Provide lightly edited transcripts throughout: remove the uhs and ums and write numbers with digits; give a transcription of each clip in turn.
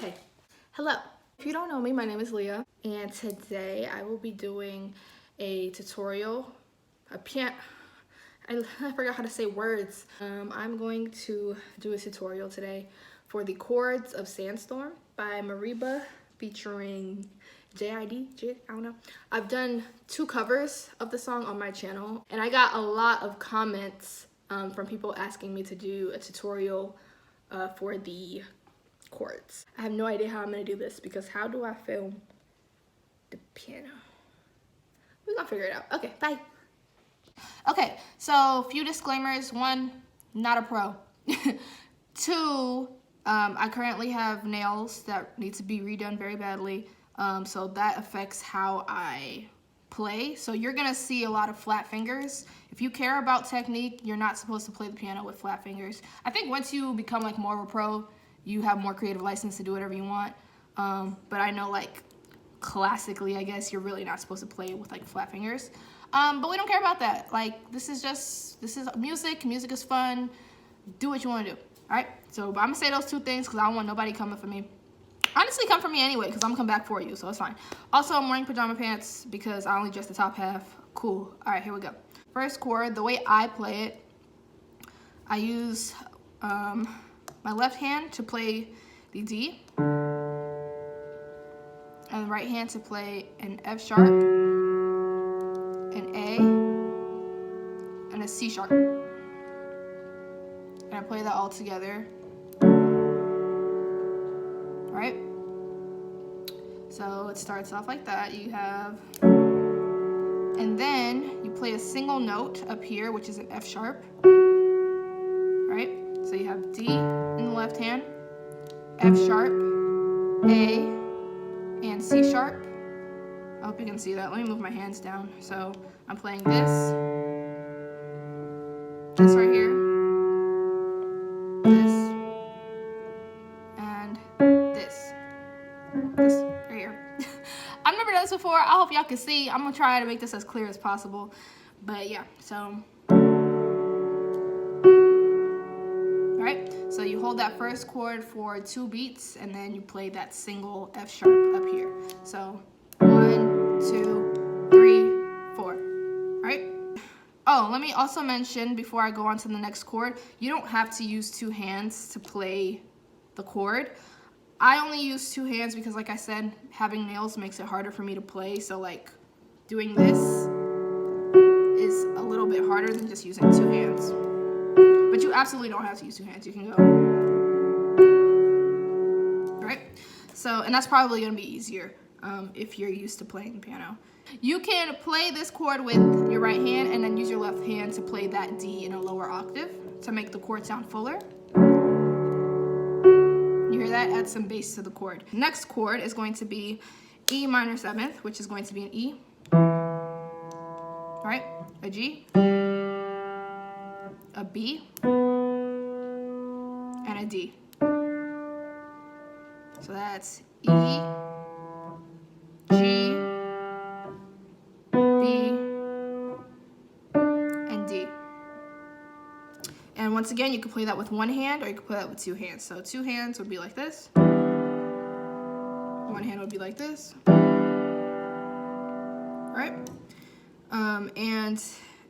Hey, hello. If you don't know me, my name is Leah, and today I will be doing a tutorial, I forgot how to say words. I'm going to do a tutorial today for the Chords of Sandstorm by Mereba featuring I don't know. I've done 2 covers of the song on my channel, and I got a lot of comments from people asking me to do a tutorial for the chords. I have no idea how I'm gonna do this because how do I film the piano? We're gonna figure it out. Okay, bye. Okay, so a few disclaimers. 1, not a pro. 2, I currently have nails that need to be redone very badly, so that affects how I play. So you're gonna see a lot of flat fingers. If you care about technique, you're not supposed to play the piano with flat fingers. I think once you become like more of a pro, you have more creative license to do whatever you want. But I know like classically, I guess you're really not supposed to play with like flat fingers. But we don't care about that. Like this is music. Music is fun. Do what you want to do. All right. So I'm gonna say those 2 things because I don't want nobody coming for me. Honestly, come for me anyway because I'm gonna come back for you, so it's fine. Also, I'm wearing pajama pants because I only dress the top half. Cool. All right, here we go. First chord, the way I play it, I use my left hand to play the D, and the right hand to play an F sharp, an A, and a C sharp. And I play that all together. Right? So it starts off like that. You have, and then you play a single note up here, which is an F sharp. Right? So you have D in the left hand, F sharp, A, and C sharp. I hope you can see that. Let me move my hands down. So I'm playing this right here, this, and this right here. I've never done this before. I hope y'all can see. I'm gonna try to make this as clear as possible. But yeah, so so you hold that first chord for 2 beats, and then you play that single F sharp up here. So 1, 2, 3, 4. Right? Oh, let me also mention before I go on to the next chord, you don't have to use 2 hands to play the chord. I only use 2 hands because, like I said, having nails makes it harder for me to play. So like doing this is a little bit harder than just using 2 hands. But you absolutely don't have to use 2 hands. You can go, right? So, and that's probably gonna be easier if you're used to playing the piano. You can play this chord with your right hand and then use your left hand to play that D in a lower octave to make the chord sound fuller. You hear that? Add some bass to the chord. Next chord is going to be E minor 7th, which is going to be an E. Right? A G, a B, and a D. So that's E, G, B, and D. And once again, you can play that with 1 hand or you can play that with 2 hands. So 2 hands would be like this. 1 hand would be like this. Right? And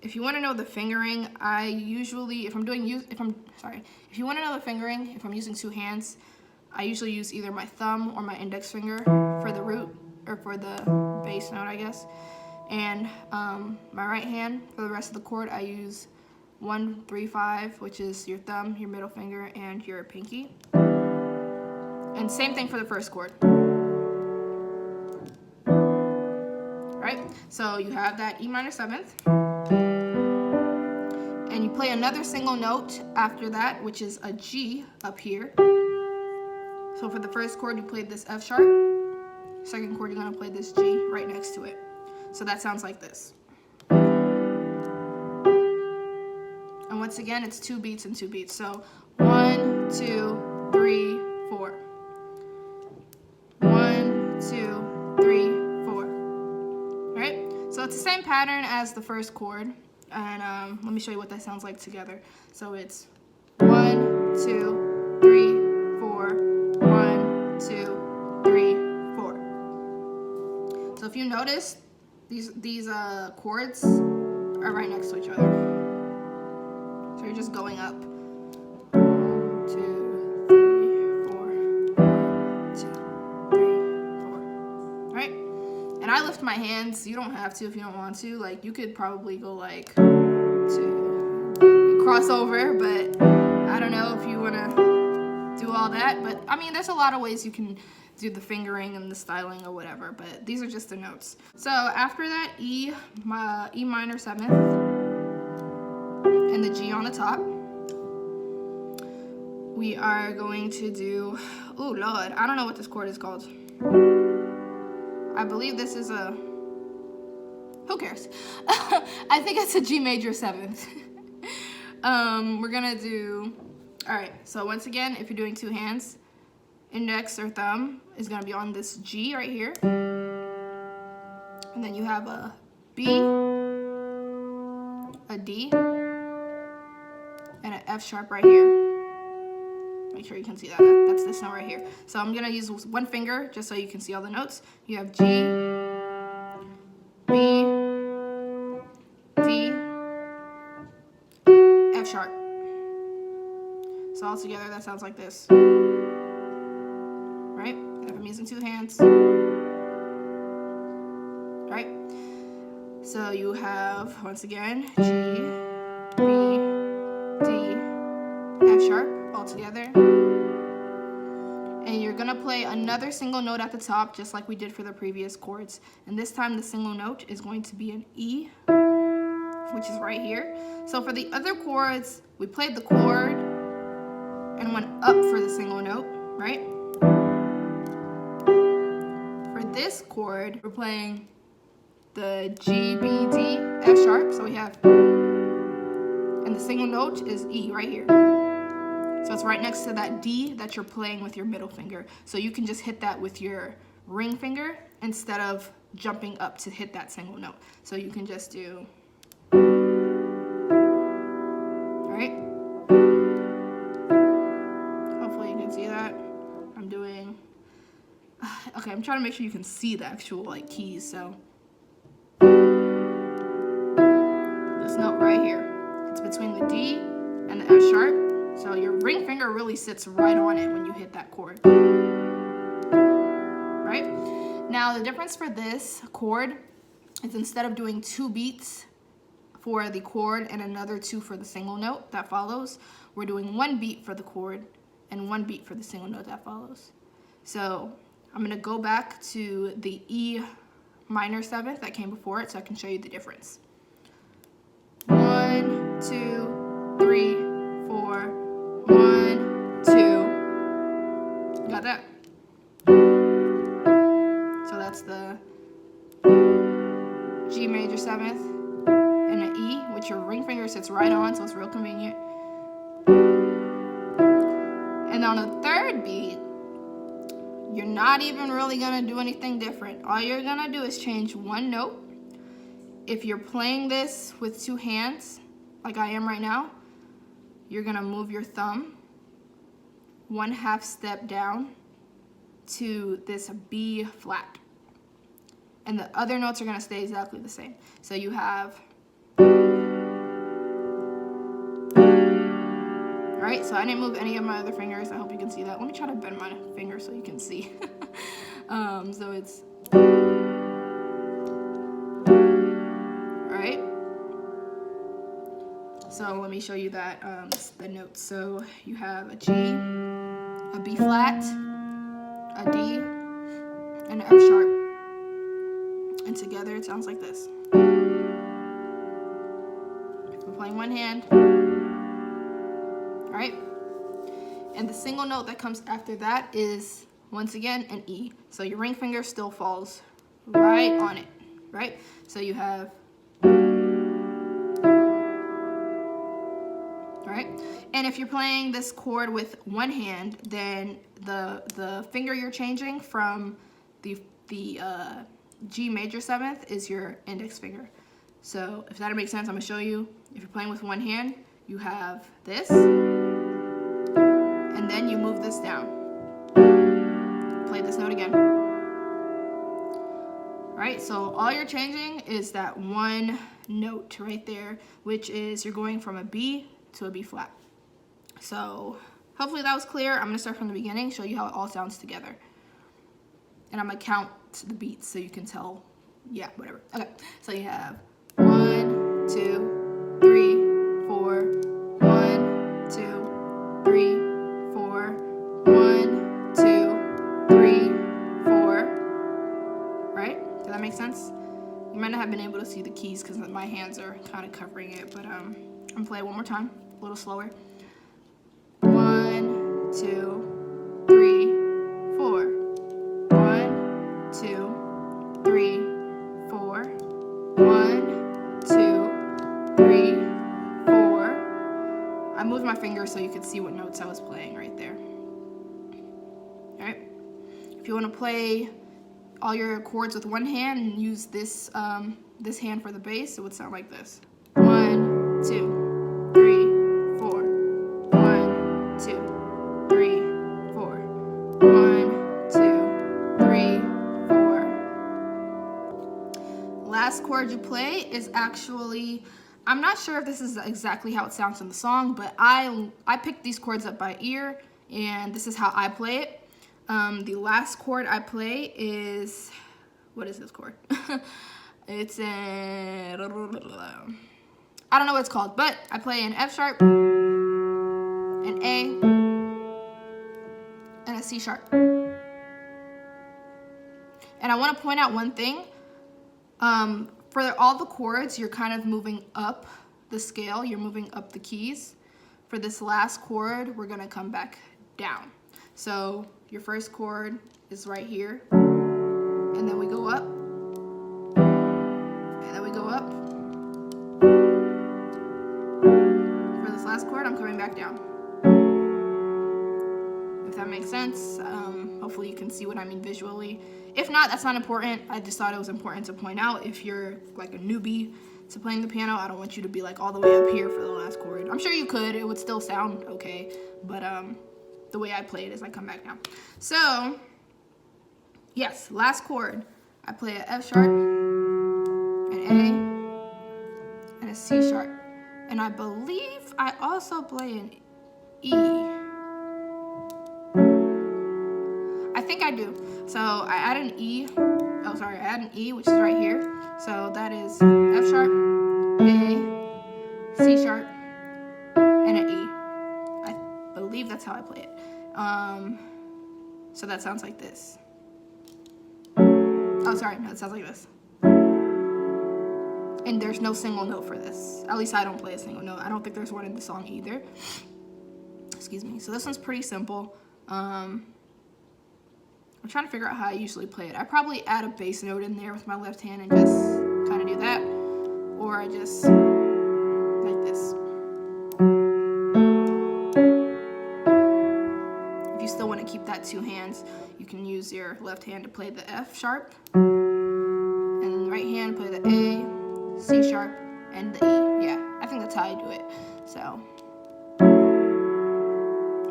if you want to know the fingering, I usually, if you want to know the fingering, if I'm using 2 hands, I usually use either my thumb or my index finger for the root, or for the bass note, I guess. And my right hand, for the rest of the chord, I use 1, 3, 5, which is your thumb, your middle finger, and your pinky. And same thing for the first chord. Right? So you have that E minor 7th. And you play another single note after that, which is a G up here. So for the first chord, you played this F sharp. Second chord, you're gonna play this G right next to it. So that sounds like this. And once again, it's 2 beats and 2 beats. So 1, 2, 3, 4. 1, 2, 3, 4. Right? So it's the same pattern as the first chord. And let me show you what that sounds like together. So it's 1, 2, 3, 4, 1, 2, if you notice, these chords are right next to each other. So you're just going up. 1, 2, 3, 4. 1, 2, 3, 4. Right? And I lift my hands. You don't have to if you don't want to. Like, you could probably go like 2, cross over, but I don't know if you want to do all that. But I mean, there's a lot of ways you can do the fingering and the styling or whatever, but these are just the notes. So after that, E minor 7th and the G on the top, we are going to do, oh Lord, I don't know what this chord is called. I believe this is a, who cares? I think it's a G major 7th. We're gonna do, all right, so once again, if you're doing two hands, index or thumb is gonna be on this G right here. And then you have a B, a D, and an F sharp right here. Make sure you can see that. That's this note right here. So I'm gonna use one finger just so you can see all the notes. You have G, B, D, F sharp. So all together that sounds like this. Right? And if I'm using two hands. Right? So you have, once again, G, B, D, F sharp, all together. And you're gonna play another single note at the top, just like we did for the previous chords. And this time the single note is going to be an E, which is right here. So for the other chords, we played the chord and went up for the single note, right? For this chord, we're playing the G, B, D, F sharp. So we have, and the single note is E right here. So it's right next to that D that you're playing with your middle finger. So you can just hit that with your ring finger instead of jumping up to hit that single note. So you can just do, right? Hopefully you can see that. I'm doing, okay, I'm trying to make sure you can see the actual like keys. So this note right here, it's between the D and the F sharp. So your ring finger really sits right on it when you hit that chord. Right? Now the difference for this chord is instead of doing 2 beats for the chord and another 2 for the single note that follows, we're doing 1 beat for the chord and 1 beat for the single note that follows. So I'm gonna go back to the E minor 7th that came before it so I can show you the difference. 1, 2, 3, 4, 1, 2. Got that? So that's the G major 7th and an E, which your ring finger sits right on, so it's real convenient. And on the third beat, you're not even really gonna do anything different. All you're gonna do is change one note. If you're playing this with two hands, like I am right now, you're gonna move your thumb 1/2 step down to this B flat. And the other notes are gonna stay exactly the same. So you have, all right, so I didn't move any of my other fingers. I hope you can see that. Let me try to bend my finger so you can see. So it's, right? So let me show you that, the notes. So you have a G, a B flat, a D, and an F sharp. And together it sounds like this. We're playing one hand, all right? And the single note that comes after that is, once again, an E. So your ring finger still falls right on it, right? So you have, right? And if you're playing this chord with one hand, then the finger you're changing from the G major 7th is your index finger. So if that makes sense, I'm gonna show you. If you're playing with one hand, you have this, and then you move this down. Play this note again. All right, right, so all you're changing is that one note right there, which is you're going from a B to a B flat. So hopefully that was clear. I'm gonna start from the beginning, show you how it all sounds together. And I'm gonna count the beats so you can tell, yeah, whatever. Okay, so you have 1, 2, 3, 4, 1, 2, 3, 4, 1, 2, 3, 4. Right? Does that make sense? You might not have been able to see the keys because my hands are kind of covering it, but I'm gonna play it one more time, a little slower. 1, 2, 3, 4. 1, 2, 3, 4. 1, 2, 3, 4. I moved my finger so you could see what notes I was playing right there. Alright. If you want to play all your chords with one hand and use this this hand for the bass, it would sound like this. 1, 2, 3, 4. 1, 2, 3, 4. 1, 2, 3, 4. Last chord you play is actually, I'm not sure if this is exactly how it sounds in the song, but I picked these chords up by ear, and this is how I play it. The last chord I play is, what is this chord? It's in, I don't know what it's called, but I play an F sharp, an A, and a C sharp. And I want to point out one thing. For all the chords, you're kind of moving up the scale. You're moving up the keys. For this last chord, we're going to come back down. So your first chord is right here, and then we go up, and then we go up. For this last chord, I'm coming back down. If that makes sense, hopefully you can see what I mean visually. If not, that's not important. I just thought it was important to point out. If you're like a newbie to playing the piano, I don't want you to be like all the way up here for the last chord. I'm sure you could, it would still sound okay, but the way I play it is I come back down. So, yes, last chord. I play an F sharp, an A, and a C sharp. And I believe I also play an E. I think I do. So I add an E. Oh, sorry, I add an E, which is right here. So that is F sharp, A, C sharp, and an E. I believe that's how I play it. So that sounds like this. Oh, sorry, no, it sounds like this. And there's no single note for this. At least I don't play a single note. I don't think there's one in the song either. Excuse me. So this one's pretty simple. I'm trying to figure out how I usually play it. I probably add a bass note in there with my left hand and just kind of do that. Or I just, like this. If you still want to keep that two hands, you can use your left hand to play the F sharp. And then the right hand play the A, C sharp, and the E. Yeah, I think that's how I do it. So,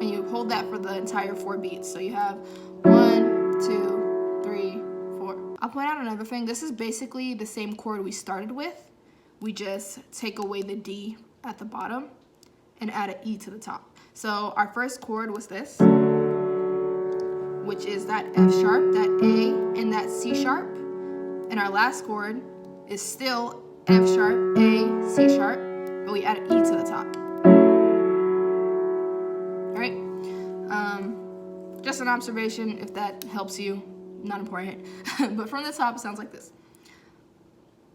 and you hold that for the entire 4 beats. So you have 1, 2, 3, 4. I'll point out another thing. This is basically the same chord we started with. We just take away the D at the bottom and add an E to the top. So our first chord was this, which is that F sharp, that A, and that C sharp. And our last chord is still F sharp, A, C sharp, but we add an E to the top. All right? Just an observation, if that helps you, not important. But from the top, it sounds like this.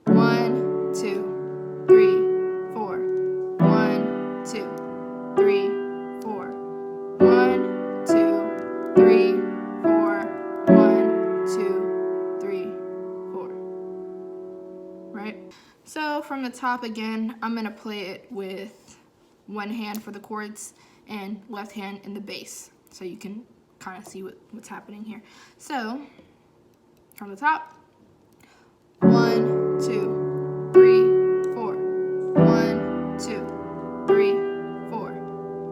1, 2, 3, 4. 1, 2, 3, 4. 1, 2, 3, 4. 1, 2, 3, 4. Right? So from the top again, I'm gonna play it with one hand for the chords and left hand in the bass, so you can kind of see what's happening here. So from the top, 1, 2, 3, 4. 1, 2, 3, 4.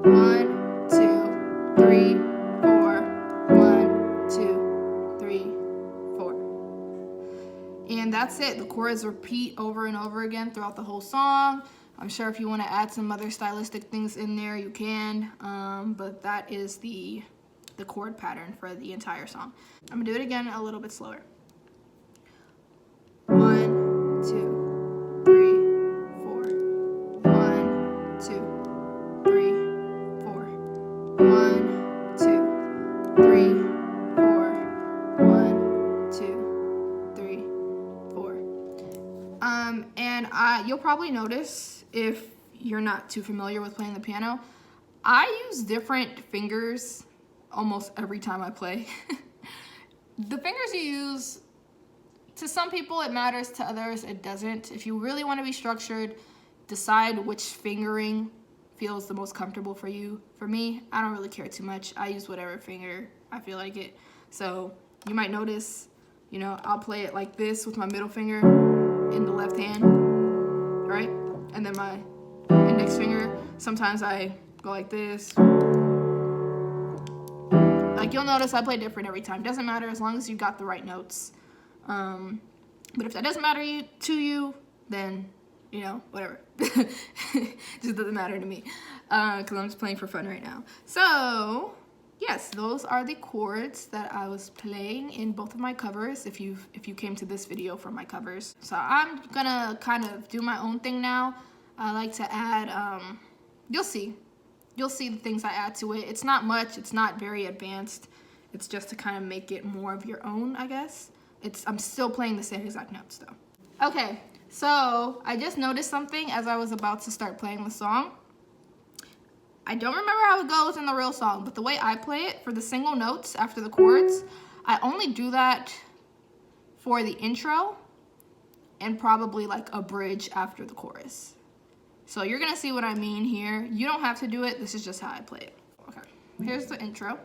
1, 2, 3, 4. 1, 2, 3, 4. And that's it. The chords repeat over and over again throughout the whole song. I'm sure if you want to add some other stylistic things in there, you can. But that is the chord pattern for the entire song. I'm gonna do it again a little bit slower. 1, 2, 3, 4. 1, 2, 3, 4. 1, 2, 3, 4. 1, 2, 3, 4. And you'll probably notice, if you're not too familiar with playing the piano, I use different fingers almost every time I play. The fingers you use, to some people it matters, to others it doesn't. If you really want to be structured, decide which fingering feels the most comfortable for you. For me, I don't really care too much. I use whatever finger I feel like it. So you might notice, you know, I'll play it like this with my middle finger in the left hand, right? And then my index finger, sometimes I go like this. Like, you'll notice I play different every time. Doesn't matter, as long as you got the right notes. But if that doesn't matter to you, then, you know, whatever. Just doesn't matter to me, because I'm just playing for fun right now. So yes, those are the chords that I was playing in both of my covers, if you came to this video from my covers. So I'm gonna kind of do my own thing now. I like to add, you'll see the things I add to it. It's not much, it's not very advanced. It's just to kind of make it more of your own, I guess. I'm still playing the same exact notes though. Okay, so I just noticed something as I was about to start playing the song. I don't remember how it goes in the real song, but the way I play it for the single notes after the chords, I only do that for the intro and probably like a bridge after the chorus. So you're gonna see what I mean here. You don't have to do it, this is just how I play it. Okay, here's the intro.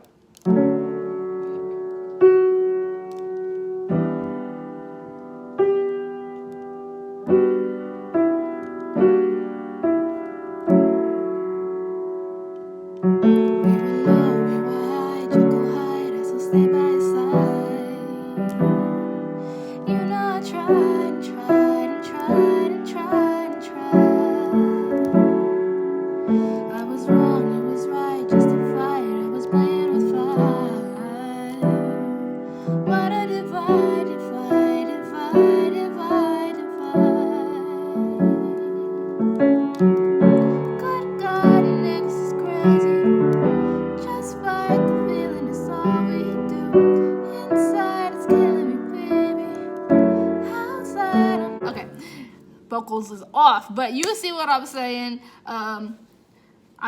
Vocals is off, but you see what I'm saying. I'm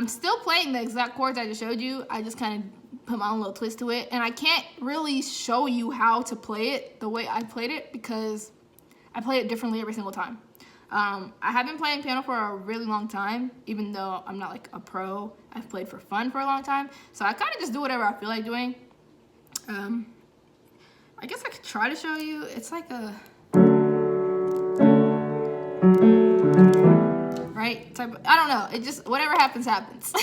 still playing the exact chords I just showed you. I just kind of put my own little twist to it, and I can't really show you how to play it the way I played it because I play it differently every single time. I have been playing piano for a really long time, even though I'm not like a pro. I've played for fun for a long time, so I kind of just do whatever I feel like doing. I guess I could try to show you. It's like a right type of, I don't know, it just, whatever happens happens.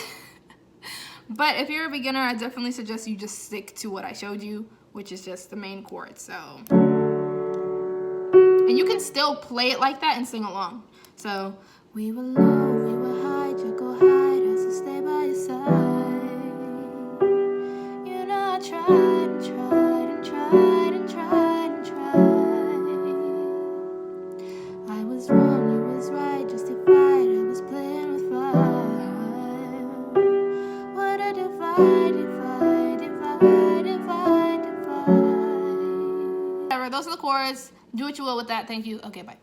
But if you're a beginner, I definitely suggest you just stick to what I showed you, which is just the main chord. So, and you can still play it like that and sing along. So we were low, we were high, Jekyll hide us to stay by your side. You know, I tried and tried and tried and tried and tried. I was wrong, you was right, justified, I was playing with fire. What a divide, divide, divide, divide, divide. Whatever, those are the chords. Do what you will with that. Thank you. Okay, bye.